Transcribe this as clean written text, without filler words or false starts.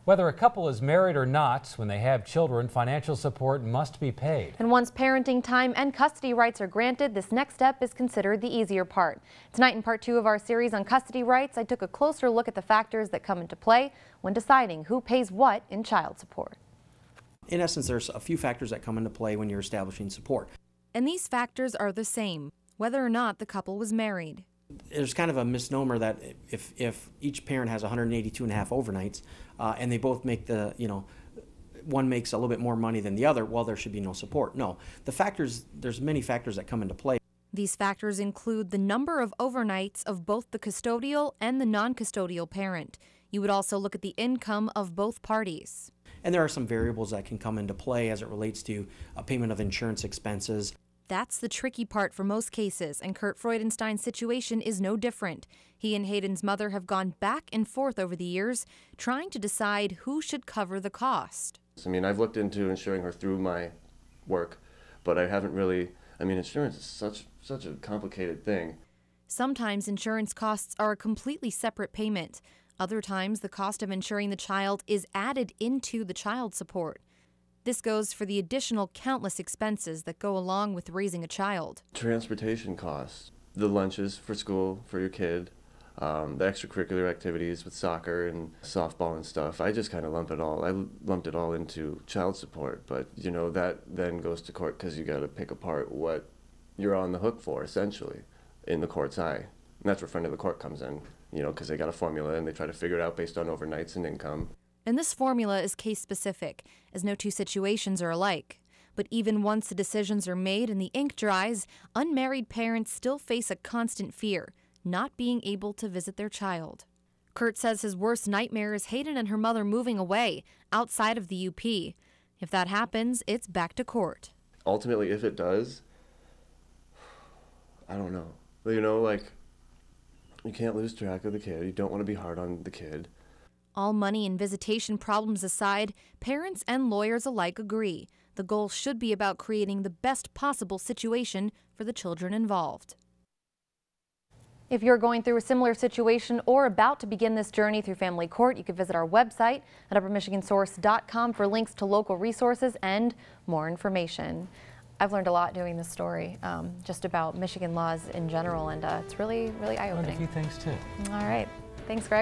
Whether a couple is married or not, when they have children, financial support must be paid. And once parenting time and custody rights are granted, this next step is considered the easier part. Tonight in part 2 of our series on custody rights, I took a closer look at the factors that come into play when deciding who pays what in child support. In essence, there's a few factors that come into play when you're establishing support. And these factors are the same, whether or not the couple was married. There's kind of a misnomer that if each parent has 182 and a half overnights and they both make one makes a little bit more money than the other, well, there should be no support. No, there's many factors that come into play. These factors include the number of overnights of both the custodial and the non-custodial parent. You would also look at the income of both parties. And there are some variables that can come into play as it relates to payment of insurance expenses. That's the tricky part for most cases, and Kurt Freudenstein's situation is no different. He and Hayden's mother have gone back and forth over the years, trying to decide who should cover the cost. I mean, I've looked into insuring her through my work, but I haven't really, insurance is such a complicated thing. Sometimes insurance costs are a completely separate payment. Other times, the cost of insuring the child is added into the child support. This goes for the additional countless expenses that go along with raising a child. Transportation costs, the lunches for school for your kid, the extracurricular activities with soccer and softball and stuff. I just kind of lumped it all into child support, but that then goes to court because you got to pick apart what you're on the hook for, essentially, in the court's eye. And that's where friend of the court comes in, because they got a formula and they try to figure it out based on overnights and income. And this formula is case-specific, as no two situations are alike. But even once the decisions are made and the ink dries, unmarried parents still face a constant fear, not being able to visit their child. Kurt says his worst nightmare is Hayden and her mother moving away, outside of the UP. If that happens, it's back to court. Ultimately, if it does, I don't know. You can't lose track of the kid. You don't want to be hard on the kid. All money and visitation problems aside, parents and lawyers alike agree. The goal should be about creating the best possible situation for the children involved. If you're going through a similar situation or about to begin this journey through family court, you can visit our website at uppermichigansource.com for links to local resources and more information. I've learned a lot doing this story, just about Michigan laws in general, and it's really, really eye-opening. Learned a few things too. All right. Thanks, Greg.